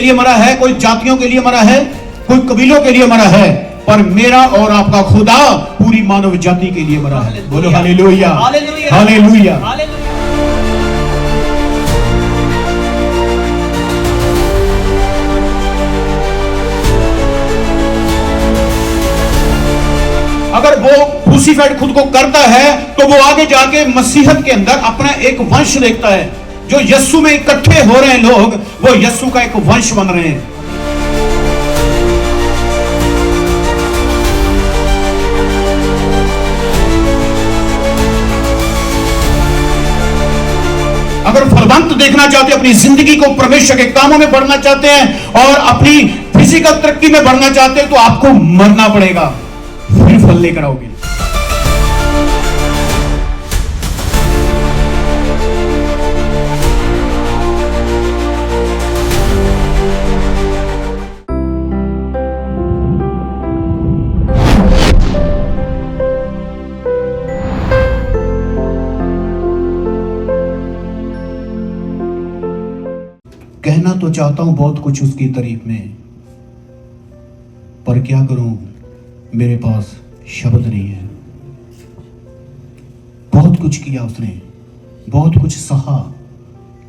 लिए मरा है, कोई जातियों के लिए मरा है, कोई कबीलों के लिए मरा है, पर मेरा और आपका खुदा पूरी मानव जाति के लिए मरा है। बोलो हालेलुया, हालेलुया। अगर वो क्रूसीफाइड खुद को करता है तो वो आगे जाके मसीहत के अंदर अपना एक वंश देखता है। जो यीशु में इकट्ठे हो रहे हैं लोग, वो यीशु का एक वंश बन रहे हैं। अगर फलवंत देखना चाहते हैं, अपनी जिंदगी को परमेश्वर के कामों में बढ़ना चाहते हैं और अपनी फिजिकल तरक्की में बढ़ना चाहते हैं, तो आपको मरना पड़ेगा, फिर फल लेकर आओगे। कहना तो चाहता हूं बहुत कुछ उसकी तारीफ में, पर क्या करूं, मेरे पास शब्द नहीं है। बहुत कुछ किया उसने, बहुत कुछ सहा,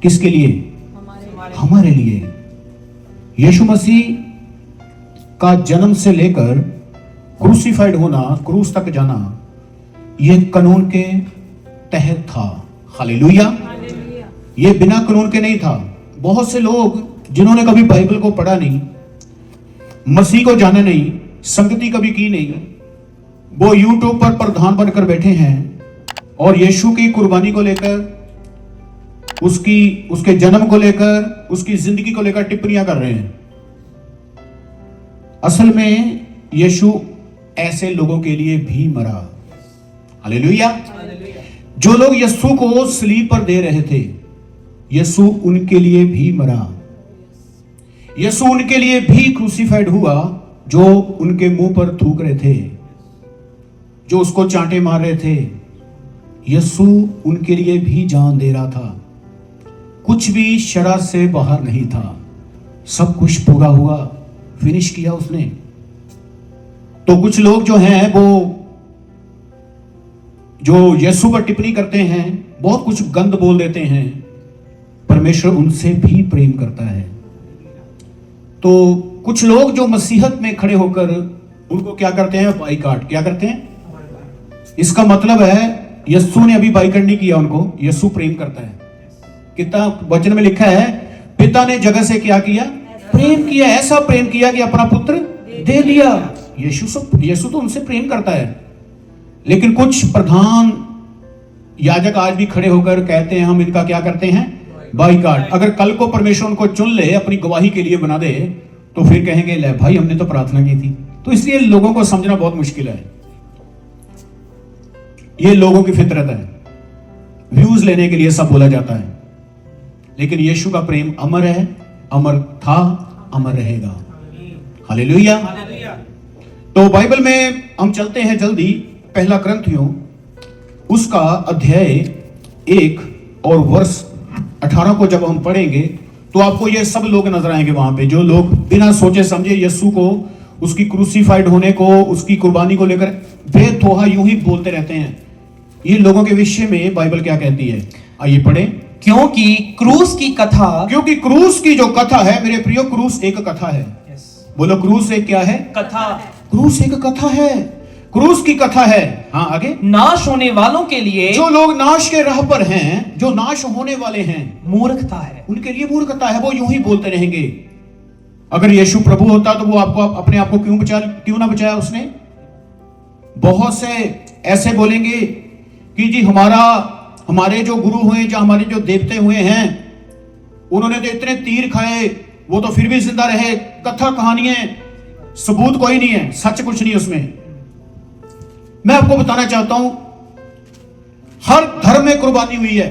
किसके लिए? हमारे लिए। यीशु मसीह का जन्म से लेकर क्रूसीफाइड होना, क्रूस तक जाना, यह कानून के तहत था। हालेलुया। यह बिना कानून के नहीं था। बहुत से लोग जिन्होंने कभी बाइबल को पढ़ा नहीं, मसीह को जाना नहीं, संगति कभी की नहीं, वो यूट्यूब पर प्रधान बनकर बैठे हैं और यीशु की कुर्बानी को लेकर, उसके जन्म को लेकर, उसकी जिंदगी को लेकर टिप्पणियां कर रहे हैं। असल में यीशु ऐसे लोगों के लिए भी मरा। हालेलुया। जो लोग यीशु को सलीब पर दे रहे थे, यीशु उनके लिए भी मरा। यीशु उनके लिए भी क्रूसीफाइड हुआ, जो उनके मुंह पर थूक रहे थे, जो उसको चांटे मार रहे थे। यीशु उनके लिए भी जान दे रहा था। कुछ भी शरा से बाहर नहीं था, सब कुछ पूरा हुआ, फिनिश किया उसने। तो कुछ लोग जो हैं, वो जो यीशु पर टिप्पणी करते हैं, बहुत कुछ गंद बोल देते हैं, परमेश्वर उनसे भी प्रेम करता है। तो कुछ लोग जो मसीहत में खड़े होकर उनको क्या करते हैं? बाइकाट। क्या करते हैं? इसका मतलब है यीशु ने अभी बाइकाट नहीं किया उनको, यीशु प्रेम करता है। कितना वचन में लिखा है, पिता ने जगत से क्या किया? प्रेम किया। ऐसा प्रेम किया कि अपना पुत्र दे दिया। यीशु तो उनसे प्रेम करता है। लेकिन कुछ प्रधान याजक आज भी खड़े होकर कहते हैं, हम इनका क्या करते हैं? बाइकाट। अगर कल को परमेश्वर उनको चुन ले, अपनी गवाही के लिए बना दे, तो फिर कहेंगे, ले भाई हमने तो प्रार्थना की थी। तो इसलिए लोगों को समझना बहुत मुश्किल है। ये लोगों की फितरत है, व्यूज लेने के लिए सब बोला जाता है। लेकिन यीशु का प्रेम अमर है, अमर था, अमर रहेगा। हालेलुया। तो बाइबल में हम चलते हैं जल्दी। पहला कुरिन्थियों उसका अध्याय 1 और वर्ष 18 को जब हम पढ़ेंगे, तो आपको ये सब लोग नजर आएंगे वहां पे, जो लोग बिना सोचे समझे यीशु को, उसकी क्रूसीफाइड होने को, उसकी कुर्बानी को लेकर बेतोहा यूं ही बोलते रहते हैं। ये लोगों के विषय में बाइबल क्या कहती है, आइए पढ़ें। क्योंकि क्रूस की जो कथा है, मेरे प्रियो, क्रूस एक कथा है। बोलो, क्रूस एक क्या है? कथा। क्रूस एक कथा है, क्रूस की कथा है। हाँ, आगे। नाश होने वालों के लिए, जो लोग नाश के राह पर हैं, जो नाश होने वाले हैं, मूर्खता है, उनके लिए मूर्खता है। वो यूं ही बोलते रहेंगे। अगर यीशु प्रभु होता तो वो आपको, अपने आप को क्यों ना बचाया उसने? बहुत से ऐसे बोलेंगे कि जी हमारे जो गुरु हुए, जो हमारे जो देवते हुए हैं, उन्होंने तो इतने तीर खाए, वो तो फिर भी जिंदा रहे। कथा कहानियां, सबूत कोई नहीं है, सच कुछ नहीं उसमें। मैं आपको बताना चाहता हूं, हर धर्म में कुर्बानी हुई है।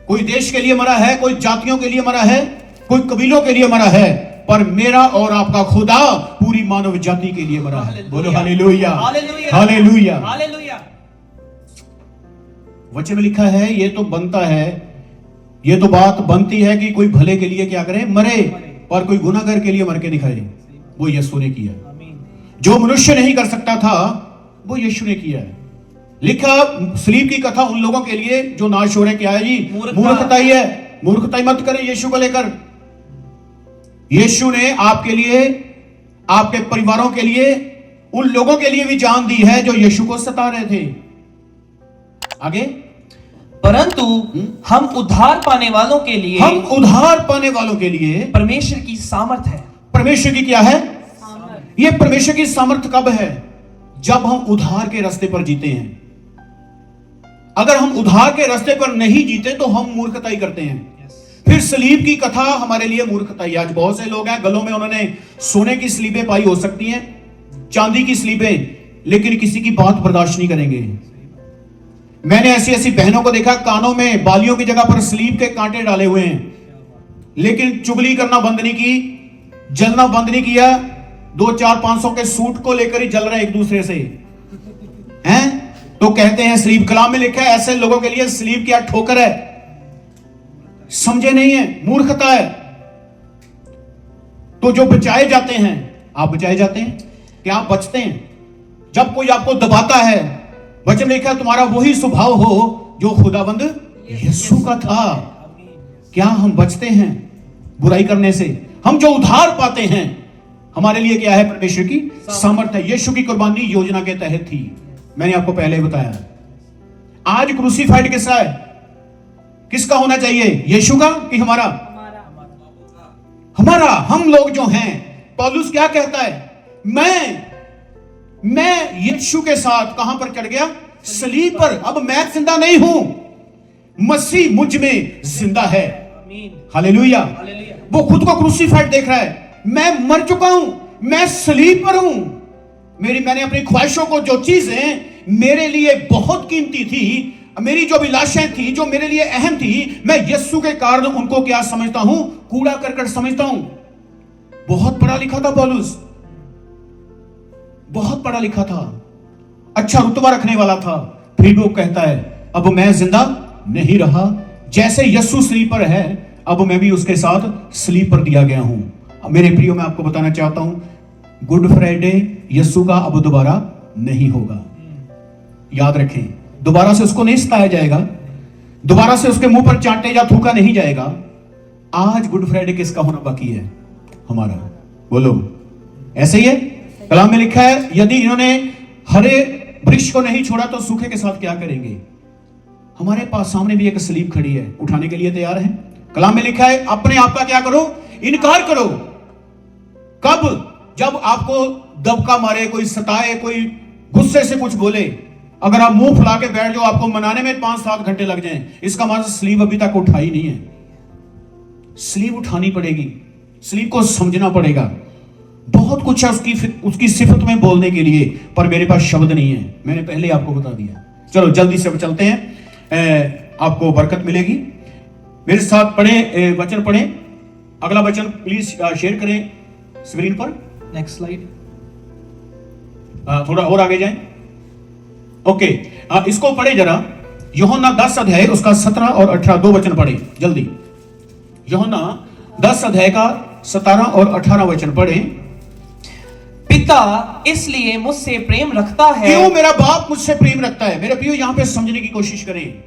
कोई देश के लिए मरा है, कोई जातियों के लिए मरा है, कोई कबीलों के लिए मरा है, पर मेरा और आपका खुदा पूरी मानव जाति के लिए मरा है। बोलो हालेलुया, हालेलुया। वचन में लिखा है, ये तो बनता है ये तो बात बनती है कि कोई भले के लिए क्या करे, मरे, और कोई गुनाहगार के लिए मर के दिखाए। वो यीशु ने किया। जो मनुष्य नहीं कर सकता था वो यीशु ने किया है। लिखा सलीब की कथा उन लोगों के लिए जो नाश हो रहे, क्या है जी, मूर्खताई है। मूर्खताई मत करें यीशु को लेकर। यीशु ने आपके लिए, आपके परिवारों के लिए, उन लोगों के लिए भी जान दी है जो यीशु को सता रहे थे। आगे, परंतु हम उद्धार पाने वालों के लिए, हम उद्धार पाने वालों के लिए परमेश्वर की सामर्थ है। परमेश्वर की क्या है? ये परमेश्वर की सामर्थ कब है? जब हम उद्धार के रास्ते पर जीते हैं। अगर हम उद्धार के रास्ते पर नहीं जीते तो हम मूर्खताई करते हैं। फिर सलीब की कथा हमारे लिए मूर्खताई। आज बहुत से लोग हैं गलों में उन्होंने सोने की स्लीबें पाई हो सकती हैं, चांदी की स्लीबें, लेकिन किसी की बात बर्दाश्त नहीं करेंगे। मैंने ऐसी ऐसी बहनों को देखा कानों में बालियों की जगह पर स्लीब के कांटे डाले हुए हैं, लेकिन चुगली करना बंद नहीं की, जलना बंद नहीं किया। 2-4-500 के सूट को लेकर ही जल रहे एक दूसरे से हैं। तो कहते हैं स्लीब, कलाम में लिखा है ऐसे लोगों के लिए स्लीब क्या ठोकर है। समझे नहीं है, मूर्खता है। तो जो बचाए जाते हैं, आप बचाए जाते हैं क्या? आप बचते हैं जब कोई आपको दबाता है। वचन में लिखा तुम्हारा वही स्वभाव हो जो खुदाबंद यीशु का था। क्या हम बचते हैं बुराई करने से? हम जो उद्धार पाते हैं हमारे लिए क्या है? परमेश्वर की सामर्थ है। यीशु की कुर्बानी योजना के तहत थी। मैंने आपको पहले ही बताया। आज क्रूसीफाइड किसका है? किसका होना चाहिए? यीशु का कि हमारा? हमारा। हम लोग जो हैं, पौलुस क्या कहता है? मैं यीशु के साथ कहां पर चढ़ गया? सलीब पर। अब मैं जिंदा नहीं हूं, मसीह मुझ में जिंदा है। हालेलुया। वो खुद को क्रूसीफाइड देख रहा है। मैं मर चुका हूं, मैं सलीब पर हूं। मैंने अपनी ख्वाहिशों को, जो चीजें मेरे लिए बहुत कीमती थी, मेरी जो अभिलाषाएं थी, जो मेरे लिए अहम थी, मैं यीशु के कारण उनको क्या समझता हूं? कूड़ा करकट समझता हूं। बहुत पढ़ा लिखा था पौलुस, बहुत पढ़ा लिखा था, अच्छा रुतबा रखने वाला था। फिर वो कहता है अब मैं जिंदा नहीं रहा, जैसे यीशु सलीब पर है अब मैं भी उसके साथ सलीब पर दिया गया हूं। मेरे प्रियो, मैं आपको बताना चाहता हूं, गुड फ्राइडे यीशु का अब दोबारा नहीं होगा। याद रखें, दोबारा से उसको नहीं सताया जाएगा, दोबारा से उसके मुंह पर चांटे या थूका नहीं जाएगा। आज गुड फ्राइडे किसका होना बाकी है? हमारा। बोलो, ऐसे ही है। कलाम में लिखा है यदि इन्होंने हरे वृक्ष को नहीं छोड़ा तो सूखे के साथ क्या करेंगे? हमारे पास सामने भी एक सलीब खड़ी है, उठाने के लिए तैयार है। कलाम में लिखा है अपने आप का क्या करो? इनकार करो। कब? जब आपको दबका मारे, कोई सताए, कोई गुस्से से कुछ बोले, अगर आप मुंह फुला के बैठ जाओ, आपको मनाने में 5-7 घंटे लग जाएं, इसका मतलब स्लीव अभी तक उठाई नहीं है। स्लीव उठानी पड़ेगी, स्लीव को समझना पड़ेगा। बहुत कुछ है उसकी सिफत में बोलने के लिए, पर मेरे पास शब्द नहीं है। मैंने पहले आपको बता दिया। चलो जल्दी से चलते हैं, आपको बरकत मिलेगी। मेरे साथ पढ़े, वचन पढ़े। अगला वचन प्लीज शेयर करें स्क्रीन पर। Next slide. थोड़ा और आगे जाएं। ओके, इसको पढ़े जरा। यूहन्ना 10 अध्याय उसका 17 और 18 दो वचन पढ़े जल्दी। यूहन्ना 10 अध्याय का 17 और 18 वचन पढ़े। पिता इसलिए मुझसे प्रेम रखता है। क्यों मेरा बाप मुझसे प्रेम रखता है? मेरे प्रियो, यहां पे समझने की कोशिश करें।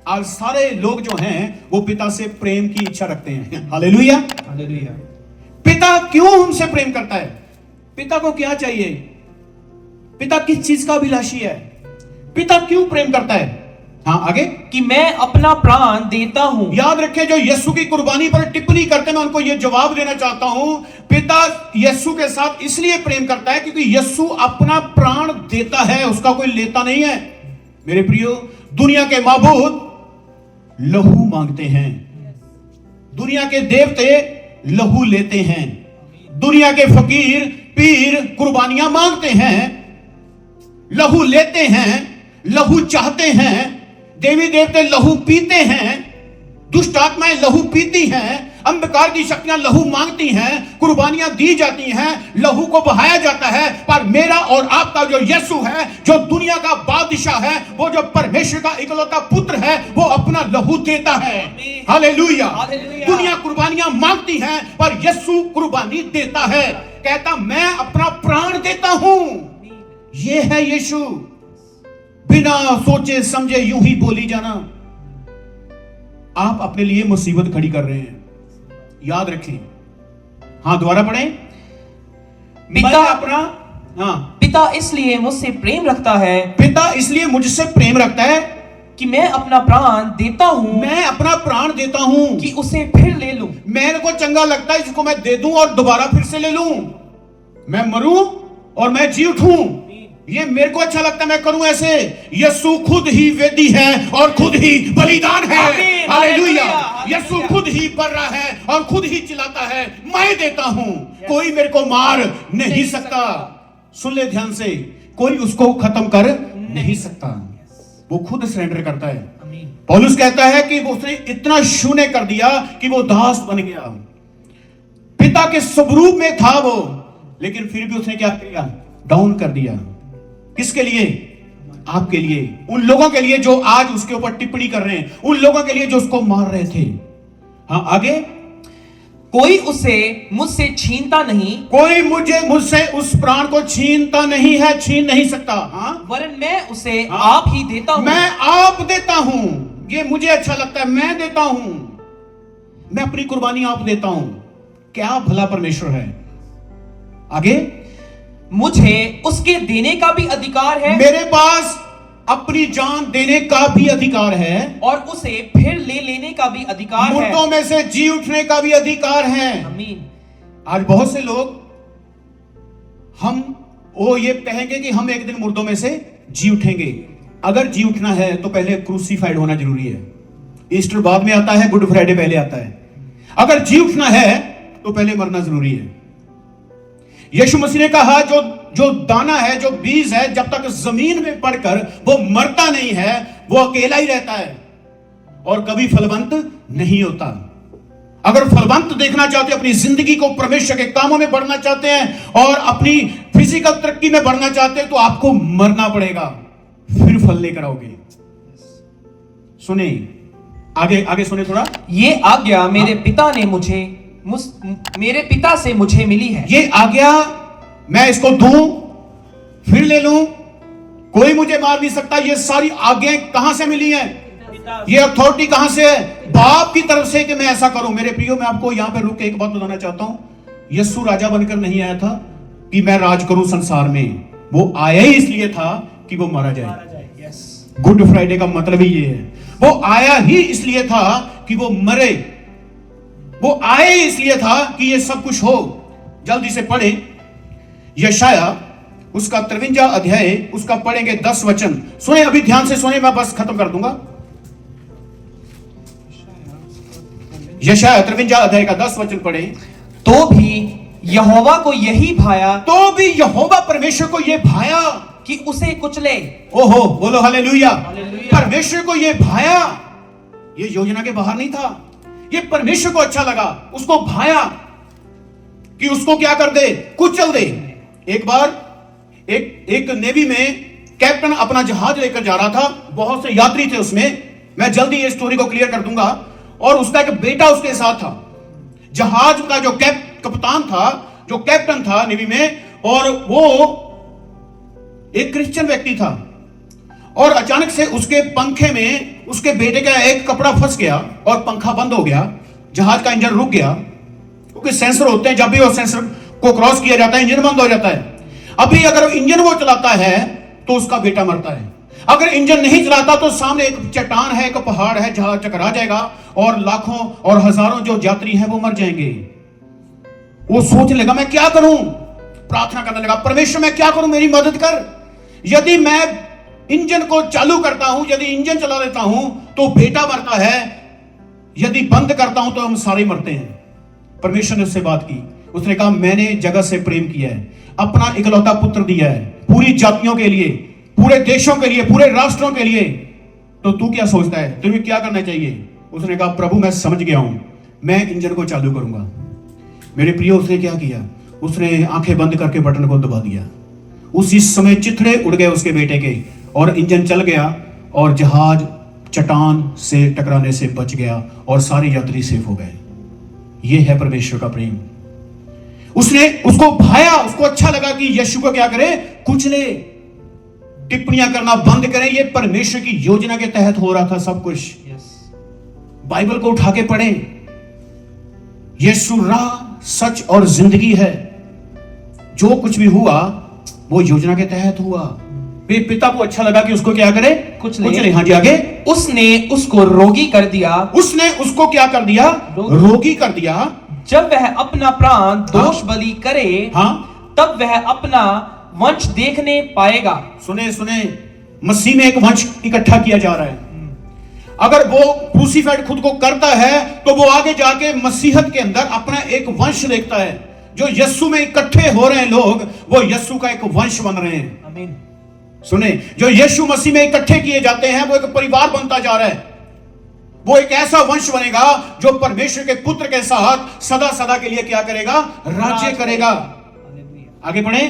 आज सारे लोग जो हैं वो पिता से प्रेम की इच्छा रखते हैं। Hallelujah, hallelujah. पिता क्यों हमसे प्रेम करता है? पिता को क्या चाहिए? पिता किस चीज का अभिलाषी है? पिता क्यों प्रेम करता है? हाँ आगे। कि मैं अपना प्राण देता हूं। याद रखें, जो यीशु की कुर्बानी पर टिप्पणी करते हैं, मैं उनको यह जवाब देना चाहता हूं। पिता यीशु के साथ इसलिए प्रेम करता है क्योंकि यीशु अपना प्राण देता है, उसका कोई लेता नहीं है। मेरे प्रियो, दुनिया के माबूद लहू मांगते हैं, दुनिया के देवते लहू लेते हैं, दुनिया के फकीर पीर कुर्बानियां मांगते हैं, लहू लेते हैं, लहू चाहते हैं। देवी देवते लहू पीते हैं, दुष्ट आत्माएं लहू पीती हैं, अंधकार की शक्तियां लहू मांगती हैं, कुर्बानियां दी जाती हैं, लहू को बहाया जाता है। पर मेरा और आपका जो यीशु है, जो दुनिया का बादशाह है, वो जो परमेश्वर का इकलौता पुत्र है, वो अपना लहू देता है। हालेलुया। हालेलुया। दुनिया कुर्बानियां मांगती है पर यीशु कुर्बानी देता है, कहता मैं अपना प्राण देता हूं। ये है यीशु। बिना सोचे समझे यूं ही बोली जाना। आप अपने लिए मुसीबत खड़ी कर रहे हैं, याद रखें। हाँ, दोबारा पढ़ें। पिता अपना, हाँ, पिता इसलिए मुझसे प्रेम रखता है पिता इसलिए मुझसे प्रेम रखता है कि मैं अपना प्राण देता हूं, मैं अपना प्राण देता हूं कि उसे फिर ले लूं। मेरे को चंगा लगता है इसको मैं दे दूं और दोबारा फिर से ले लूं। मैं मरूं और मैं जी उठूं, ये मेरे को अच्छा लगता है, मैं करूं ऐसे। यीशु खुद ही वेदी है और खुद ही बलिदान है। आमीन, हालेलुया। हालेलुया। यीशु खुद ही बढ़ रहा है और खुद ही चिल्लाता है, मैं देता हूं, कोई मेरे को मार नहीं सकता। सुन ले ध्यान से, कोई उसको खत्म कर नहीं सकता। वो खुद सरेंडर करता है। पौलुस कहता है कि उसने इतना शून्य कर दिया कि वो दास बन गया। पिता के स्वरूप में था वो, लेकिन फिर भी उसने क्या किया? डाउन कर दिया। किसके लिए? आपके लिए, उन लोगों के लिए जो आज उसके ऊपर टिप्पणी कर रहे हैं, उन लोगों के लिए जो उसको मार रहे थे। हाँ, आगे। कोई उसे मुझसे छीनता नहीं, कोई मुझसे उस प्राण को छीनता नहीं है, छीन नहीं सकता। हाँ, वरन मैं उसे हाँ? आप ही देता हूं। मैं आप देता हूं, ये मुझे अच्छा लगता है, मैं देता हूं, मैं अपनी कुर्बानी आप देता हूं। क्या भला परमेश्वर है। आगे। मुझे उसके देने का भी अधिकार है मेरे पास अपनी जान देने का भी अधिकार है और उसे फिर ले लेने का भी अधिकार है। मुर्दों में से जी उठने का भी अधिकार है। आमीन। आज बहुत से लोग हम ये कहेंगे कि हम एक दिन मुर्दों में से जी उठेंगे। अगर जी उठना है तो पहले क्रूसीफाइड होना जरूरी है। ईस्टर बाद में आता है, गुड फ्राइडे पहले आता है। अगर जी उठना है तो पहले मरना जरूरी है। यीशु मसीह ने कहा जो दाना है, जो बीज है, जब तक जमीन में पड़कर वो मरता नहीं है, वो अकेला ही रहता है और कभी फलवंत नहीं होता। अगर फलवंत देखना चाहते हैं, अपनी जिंदगी को परमेश्वर के कामों में बढ़ना चाहते हैं और अपनी फिजिकल तरक्की में बढ़ना चाहते हैं, तो आपको मरना पड़ेगा, फिर फल लेकर आओगे। सुने, आगे आगे सुने थोड़ा। ये आज्ञा मेरे पिता से मुझे मिली है। ये आज्ञा मैं इसको दूं फिर ले लूं, कोई मुझे मार नहीं सकता। ये सारी आज्ञाएं कहां से मिली हैं? ये अथॉरिटी कहां से है? बाप की तरफ से कि मैं ऐसा करूं। मेरे प्रियो, मैं आपको यहां पे रुक के एक बात बताना चाहता हूं। यीशु राजा बनकर नहीं आया था कि मैं राज करूं संसार में। वो आया ही इसलिए था कि वो मारा जाए। गुड फ्राइडे का मतलब ही ये है। वो आया ही इसलिए था कि वो मरे। वो आए इसलिए था कि ये सब कुछ हो। जल्दी से पढ़े यशाया उसका 53 अध्याय, उसका पढ़ेंगे 10 वचन। सुने, अभी ध्यान से सुने, मैं बस खत्म कर दूंगा। यशाया 53 अध्याय का 10 वचन पढ़े। तो भी यहोवा को यही भाया, तो भी यहोवा परमेश्वर को यह भाया कि उसे कुचले। ओहो, बोलो हालेलुया। हालेलुया। परमेश्वर को यह भाया, ये योजना के बाहर नहीं था। ये परमेश्वर को अच्छा लगा, उसको भाया कि उसको क्या कर दे? कुचल दे। एक बार एक नेवी में कैप्टन अपना जहाज लेकर जा रहा था, बहुत से यात्री थे उसमें। मैं जल्दी ये स्टोरी को क्लियर कर दूंगा। और उसका एक बेटा उसके साथ था। जहाज का जो कप्तान था, जो कैप्टन था नेवी में, और वो एक क्रिश्चियन व्यक्ति था। और अचानक से उसके पंखे में उसके बेटे का एक कपड़ा फंस गया और पंखा बंद हो गया। जहाज का इंजन रुक गया, क्योंकि सेंसर होते हैं, जब भी वो सेंसर को क्रॉस किया जाता है इंजन बंद हो जाता है। अभी अगर इंजन वो चलाता है तो उसका बेटा मरता है। अगर इंजन नहीं चलाता तो सामने एक चट्टान है, एक पहाड़ है, जहाज टकरा जाएगा और लाखों और हजारों जो यात्री हैं वो मर जाएंगे। वो सोचने लगा, मैं क्या करूं? प्रार्थना करने लगा, परमेश्वर मैं क्या करूं, मेरी मदद कर। यदि मैं इंजन को चालू करता हूं, यदि इंजन चला लेता हूं तो बेटा मरता है, यदि बंद करता हूं तो हम सारे मरते हैं। परमेश्वर ने उससे बात की। उसने कहा, मैंने जगत से प्रेम किया है, अपना इकलौता पुत्र दिया है, पूरी जातियों के लिए, पूरे देशों के लिए, पूरे राष्ट्रों के लिए। तो तू क्या सोचता है, तुम्हें क्या करना चाहिए? उसने कहा, प्रभु मैं समझ गया हूं, मैं इंजन को चालू करूंगा। मेरे प्रियो, उसने क्या किया? उसने आंखें बंद करके बटन को दबा दिया। उसी समय चिथड़े उड़ गए उसके बेटे के और इंजन चल गया और जहाज चट्टान से टकराने से बच गया और सारे यात्री सेफ हो गए। यह है परमेश्वर का प्रेम। उसने उसको भाया, उसको अच्छा लगा कि यीशु को क्या करे, कुचले। टिप्पणियां करना बंद करें। यह परमेश्वर की योजना के तहत हो रहा था सब कुछ। बाइबल को उठा के पढ़ें। यीशु राह, सच और जिंदगी है। जो कुछ भी हुआ वो योजना के तहत हुआ। पिता को अच्छा लगा कि उसको क्या करे, कुचले। हाँ जी, आगे। उसने उसको रोगी कर दिया। उसने उसको क्या कर दिया, रोगी कर दिया। जब वह अपना प्राण दोष बलि करे, हाँ, तब वह अपना वंश देखने पाएगा। सुने सुने, मसीह में एक वंश इकट्ठा किया जा रहा है। अगर वो क्रूसीफाइड खुद को करता है तो वो आगे जाके मसीहत के अंदर अपना एक वंश देखता है। जो यीशु में इकट्ठे हो रहे हैं लोग, वो यीशु का एक वंश बन रहे हैं। आमीन। सुने, जो यीशु मसीह में इकट्ठे किए जाते हैं वो एक परिवार बनता जा रहा है। वो एक ऐसा वंश बनेगा जो परमेश्वर के पुत्र के साथ सदा सदा के लिए क्या करेगा, राज्य करेगा। आगे बढ़े।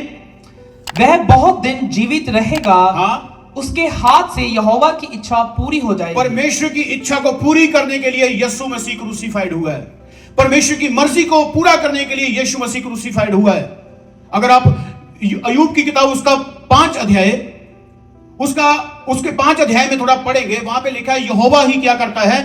वह बहुत दिन जीवित रहेगा। हाँ, उसके हाथ से यहोवा की इच्छा पूरी हो जाएगी। परमेश्वर की इच्छा को पूरी करने के लिए यीशु मसीह क्रूसीफाइड हुआ है। परमेश्वर की मर्जी को पूरा करने के लिए यीशु मसीह क्रूसीफाइड हुआ है। अगर आप अय्यूब की किताब उसका 5 अध्याय, उसके 5 अध्याय में थोड़ा पढ़ेंगे, वहां पे लिखा है यहोवा ही क्या करता है,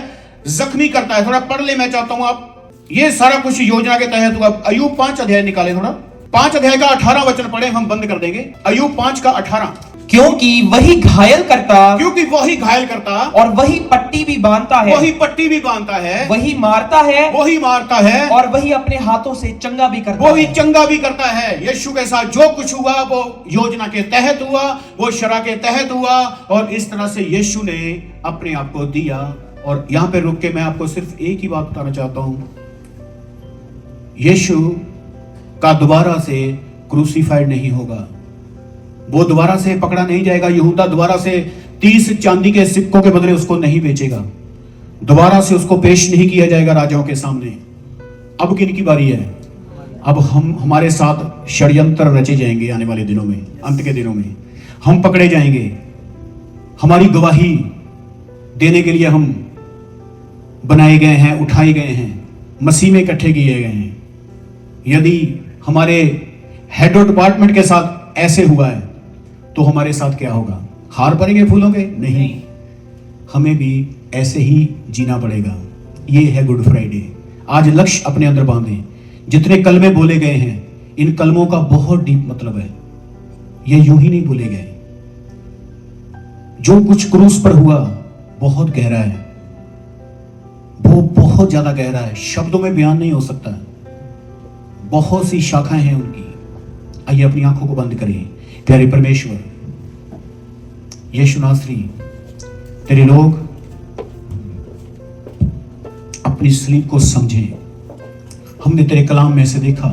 जख्मी करता है। थोड़ा पढ़ ले, मैं चाहता हूं आप, ये सारा कुछ योजना के तहत हुआ। अय्यूब 5 अध्याय निकाले, थोड़ा 5 अध्याय का 18 वचन पढ़े, हम बंद कर देंगे। अय्यूब 5 का 18। क्योंकि वही घायल करता, क्योंकि वही घायल करता और वही पट्टी भी बांधता है, वही पट्टी भी बांधता है, वही मारता है, वही मारता है, और वही अपने हाथों से चंगा भी करता वही है। चंगा भी करता है। यीशु के साथ जो कुछ हुआ वो योजना के तहत हुआ, वो शरा के तहत हुआ, और इस तरह से यीशु ने अपने आप को दिया। और यहां पे रुक के मैं आपको सिर्फ एक ही बात बताना चाहता हूं, यीशु का दोबारा से क्रूसीफाइड नहीं होगा। वो दोबारा से पकड़ा नहीं जाएगा। यहूदा दोबारा से 30 चांदी के सिक्कों के बदले उसको नहीं बेचेगा। दोबारा से उसको पेश नहीं किया जाएगा राजाओं के सामने। अब किन की बारी है? अब हमारे साथ षड्यंत्र रचे जाएंगे आने वाले दिनों में, अंत के दिनों में हम पकड़े जाएंगे। हमारी गवाही देने के लिए हम बनाए गए हैं, उठाए गए हैं, मसीह में इकट्ठे किए गए हैं। यदि हमारे हेड ऑफ डिपार्टमेंट के साथ ऐसे हुआ है तो हमारे साथ क्या होगा? हार पड़ेंगे, फूलोगे? नहीं, हमें भी ऐसे ही जीना पड़ेगा। ये है गुड फ्राइडे। आज लक्ष्य अपने अंदर बांधें। जितने कलमे बोले गए हैं, इन कलमों का बहुत डीप मतलब है। ये यूं ही नहीं बोले गए। जो कुछ क्रूस पर हुआ बहुत गहरा है, वो बहुत ज्यादा गहरा है, शब्दों में बयान नहीं हो सकता। बहुत सी शाखाएं हैं उनकी। आइए अपनी आंखों को बंद करिए। प्यारे परमेश्वर, यीशु नासरी, तेरे लोग अपनी सलीब को समझें। हमने तेरे कलाम में से देखा